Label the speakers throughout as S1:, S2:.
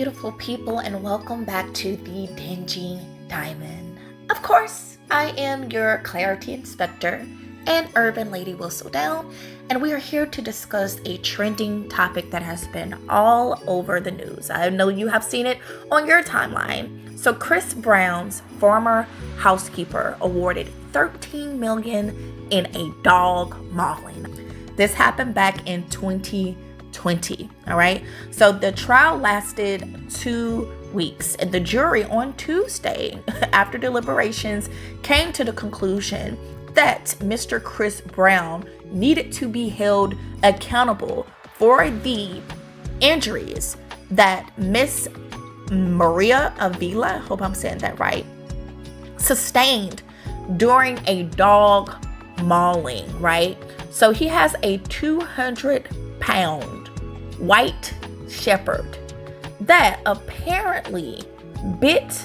S1: beautiful people, and welcome back to the Dingy Diamond. Of course, I am your clarity inspector and urban lady Whistle Down, and we are here to discuss a trending topic that has been all over the news. I know you have seen it on your timeline. So Chris Brown's former housekeeper awarded $13 million in a dog mauling. This happened back in 2020. All right. So the trial lasted 2 weeks, and the jury on Tuesday, after deliberations, came to the conclusion that Mr. Chris Brown needed to be held accountable for the injuries that Miss Maria Avila, hope I'm saying that right, sustained during a dog mauling, right? So he has a 200-pound white shepherd that apparently bit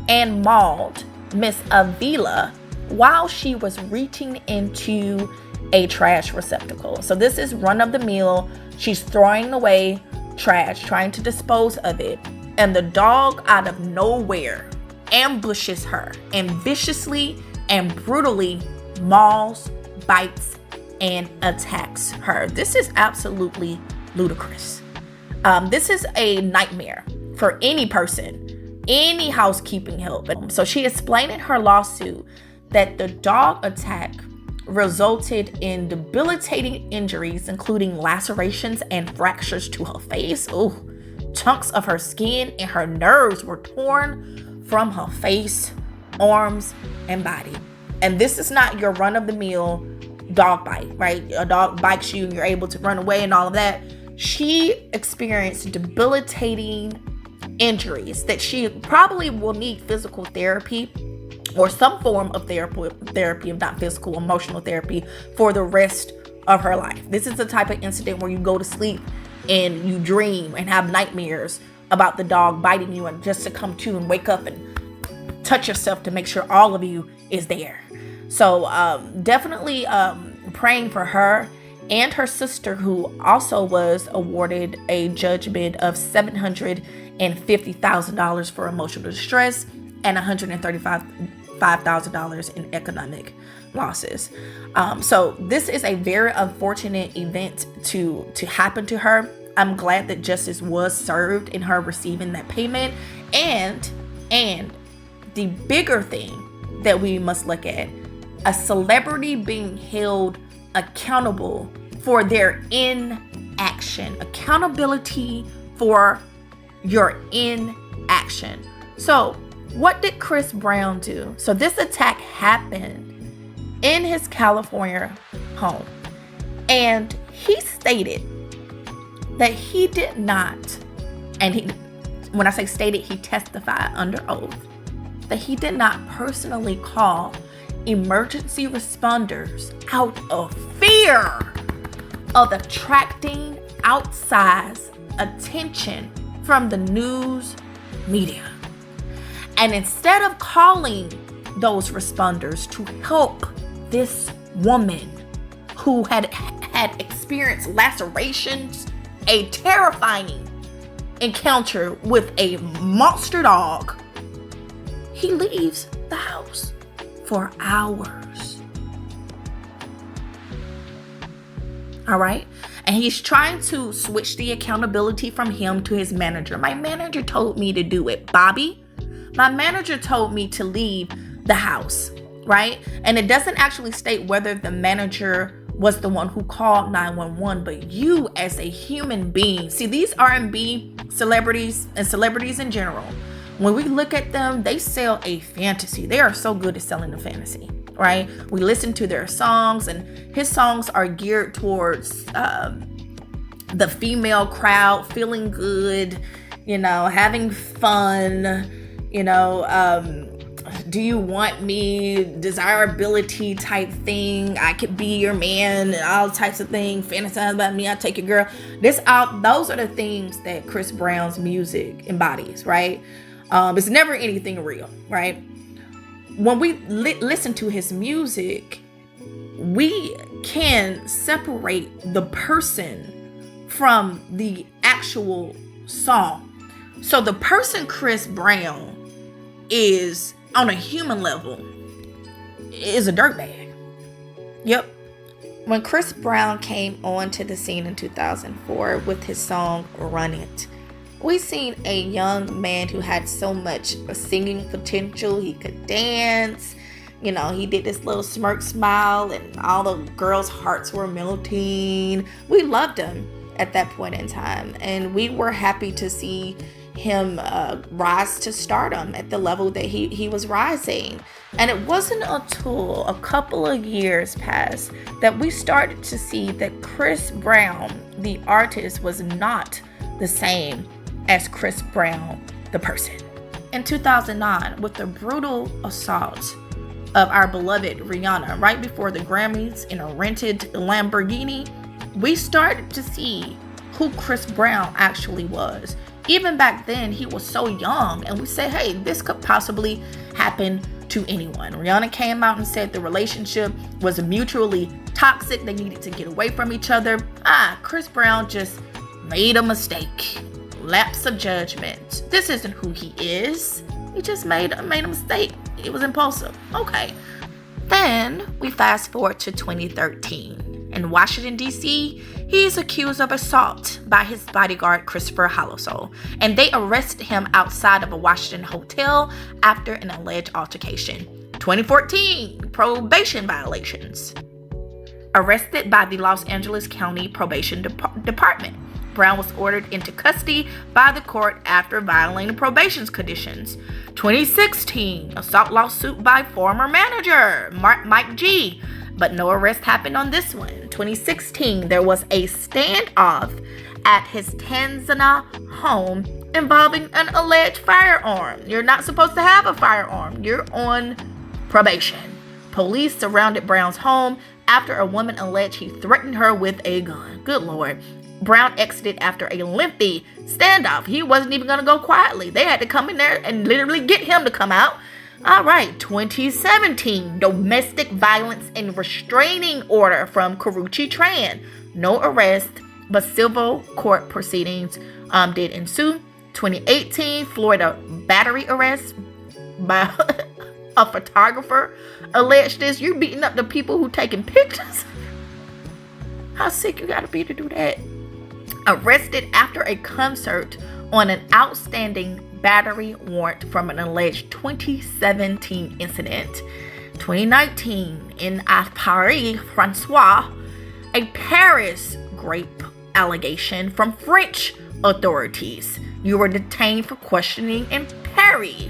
S1: and mauled Miss Avila while she was reaching into a trash receptacle. So this is run of the mill. She's throwing away trash, trying to dispose of it, and the dog out of nowhere ambushes her and viciously and brutally mauls, bites, and attacks her. This is absolutely ludicrous. This is a nightmare for any person, any housekeeping help. So she explained in her lawsuit that the dog attack resulted in debilitating injuries, including lacerations and fractures to her face. Oh, chunks of her skin and her nerves were torn from her face, arms, and body. And this is not your run-of-the-mill dog bite, right? A dog bites you and you're able to run away and all of that. She experienced debilitating injuries that she probably will need physical therapy or some form of therapy, if not physical, emotional therapy, for the rest of her life. This is the type of incident where you go to sleep and you dream and have nightmares about the dog biting you, and just to come to and wake up and touch yourself to make sure all of you is there. So definitely praying for her and her sister, who also was awarded a judgment of $750,000 for emotional distress and $135,000 in economic losses. So this is a very unfortunate event to happen to her. I'm glad that justice was served in her receiving that payment. And the bigger thing that we must look at, a celebrity being held accountable for their inaction. Accountability for your inaction. So what did Chris Brown do? So this attack happened in his California home, and he stated that he did not, and when I say stated, he testified under oath that he did not personally call emergency responders out of fear of attracting outsized attention from the news media. And instead of calling those responders to help this woman who had experienced lacerations, a terrifying encounter with a monster dog, he leaves the house for hours. All right. And he's trying to switch the accountability from him to his manager. My manager told me to do it, Bobby. My manager told me to leave the house, right? And it doesn't actually state whether the manager was the one who called 911, but you as a human being. See, these R&B celebrities and celebrities in general, when we look at them, they sell a fantasy. They are so good at selling a fantasy, right? We listen to their songs, and his songs are geared towards the female crowd, feeling good, having fun, do you want me, desirability type thing, I could be your man, all types of things, fantasize about me, I'll take your girl. Those are the things that Chris Brown's music embodies, right? It's never anything real, right? When we listen to his music, we can separate the person from the actual song. So the person Chris Brown is, on a human level, is a dirtbag. Yep. When Chris Brown came onto the scene in 2004 with his song Run It, we seen a young man who had so much singing potential. He could dance. He did this little smirk smile and all the girls' hearts were melting. We loved him at that point in time. And we were happy to see him rise to stardom at the level that he was rising. And it wasn't until a couple of years passed that we started to see that Chris Brown, the artist, was not the same as Chris Brown, the person. In 2009, with the brutal assault of our beloved Rihanna right before the Grammys in a rented Lamborghini, we started to see who Chris Brown actually was. Even back then, he was so young, and we said, hey, this could possibly happen to anyone. Rihanna came out and said the relationship was mutually toxic. They needed to get away from each other. Chris Brown just made a mistake. Lapse of judgment. This isn't who he is. He just made a mistake. It was impulsive. Okay. Then we fast forward to 2013. In Washington, D.C., he is accused of assault by his bodyguard, Christopher Haloso, and they arrested him outside of a Washington hotel after an alleged altercation. 2014, probation violations. Arrested by the Los Angeles County Probation Department. Brown was ordered into custody by the court after violating probation conditions. 2016, assault lawsuit by former manager Mike G, but no arrest happened on this one. 2016, there was a standoff at his Tanzania home involving an alleged firearm. You're not supposed to have a firearm. You're on probation. Police surrounded Brown's home after a woman alleged he threatened her with a gun. Good Lord. Brown exited after a lengthy standoff. He wasn't even going to go quietly. They had to come in there and literally get him to come out. All right, 2017, domestic violence and restraining order from Karrueche Tran. No arrest, but civil court proceedings did ensue. 2018, Florida battery arrest by a photographer. Alleged this. You're beating up the people who taking pictures. How sick you gotta be to do that? Arrested after a concert on an outstanding battery warrant from an alleged 2017 incident. 2019, in Paris, Francois, a Paris rape allegation from French authorities. You were detained for questioning in Paris.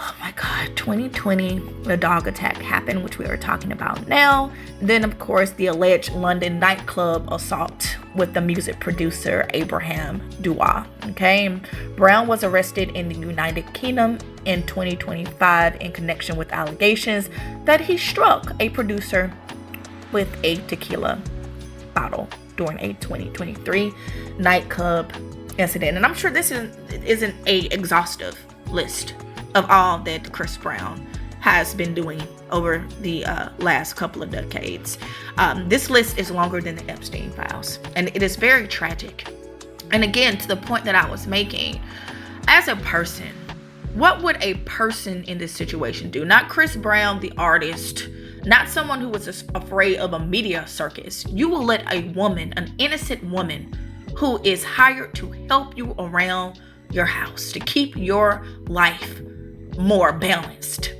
S1: Oh my God, 2020, the dog attack happened, which we are talking about now. Then, of course, the alleged London nightclub assault with the music producer Abraham Dubois. Okay, Brown was arrested in the United Kingdom in 2025 in connection with allegations that he struck a producer with a tequila bottle during a 2023 nightclub incident. And I'm sure this isn't a exhaustive list of all that Chris Brown has been doing over the last couple of decades. This list is longer than the Epstein files, and it is very tragic. And again, to the point that I was making, as a person, what would a person in this situation do? Not Chris Brown, the artist, not someone who was afraid of a media circus. You will let a woman, an innocent woman, who is hired to help you around your house, to keep your life more balanced,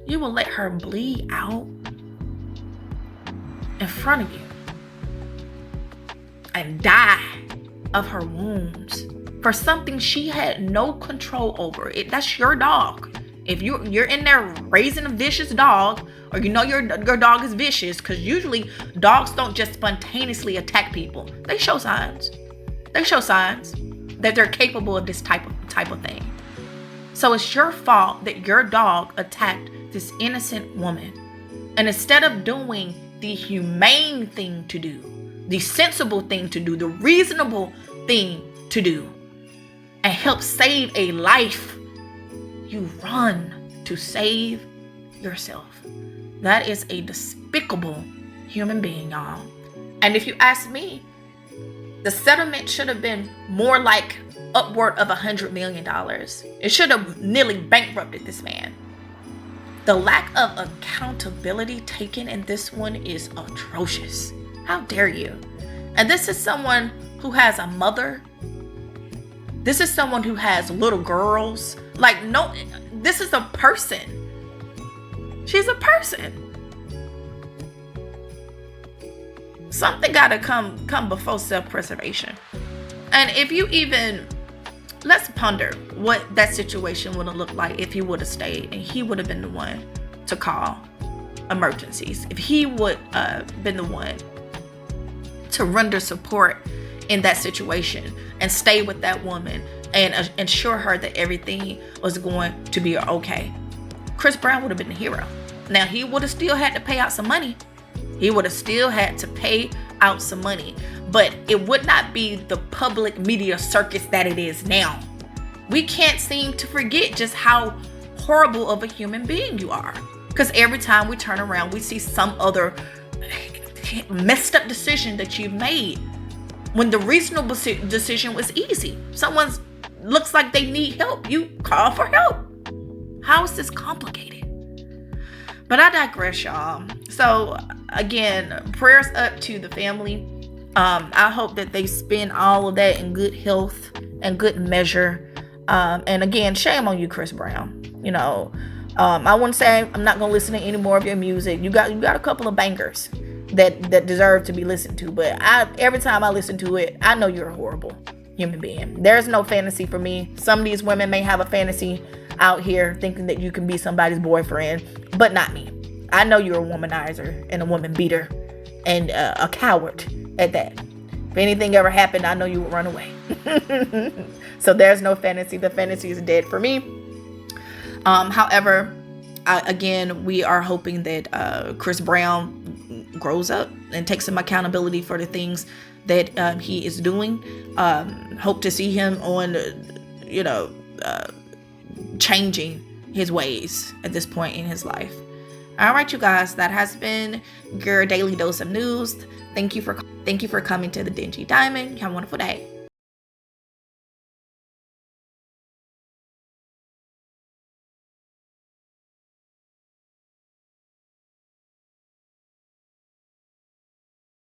S1: you will let her bleed out in front of you and die of her wounds for something she had no control over. That's your dog. If you're in there raising a vicious dog, or your dog is vicious, because usually dogs don't just spontaneously attack people. They show signs. That they're capable of this type of thing. So it's your fault that your dog attacked this innocent woman. And instead of doing the humane thing to do, the sensible thing to do, the reasonable thing to do, and help save a life, you run to save yourself. That is a despicable human being, y'all. And if you ask me, the settlement should have been more like upward of $100 million. It should have nearly bankrupted this man. The lack of accountability taken in this one is atrocious. How dare you? And this is someone who has a mother. This is someone who has little girls. Like, no, this is a person. She's a person. Something got to come before self-preservation. And if you even, let's ponder what that situation would have looked like if he would have stayed and he would have been the one to call emergencies. If he would been the one to render support in that situation and stay with that woman and ensure her that everything was going to be okay. Chris Brown would have been the hero. Now, he would have still had to pay out some money. He would have still had to pay out some money, but it would not be the public media circus that it is now. We can't seem to forget just how horrible of a human being you are. Because every time we turn around, we see some other messed up decision that you've made when the reasonable decision was easy. Someone looks like they need help. You call for help. How is this complicated? But I digress, y'all. So again, prayers up to the family. I hope that they spend all of that in good health and good measure. And again, shame on you, Chris Brown. You know, I wouldn't say I'm not gonna listen to any more of your music. You got a couple of bangers that deserve to be listened to. But every time I listen to it, I know you're a horrible human being. There's no fantasy for me. Some of these women may have a fantasy out here thinking that you can be somebody's boyfriend, but not me. I know you're a womanizer and a woman beater and a coward at that. If anything ever happened, I know you would run away. So there's no fantasy. The fantasy is dead for me. However, again, we are hoping that Chris Brown grows up and takes some accountability for the things that he is doing. Hope to see him on, changing his ways at this point in his life. All right, you guys, that has been your daily dose of news. Thank you for coming to the Dingy Diamond. Have a wonderful day.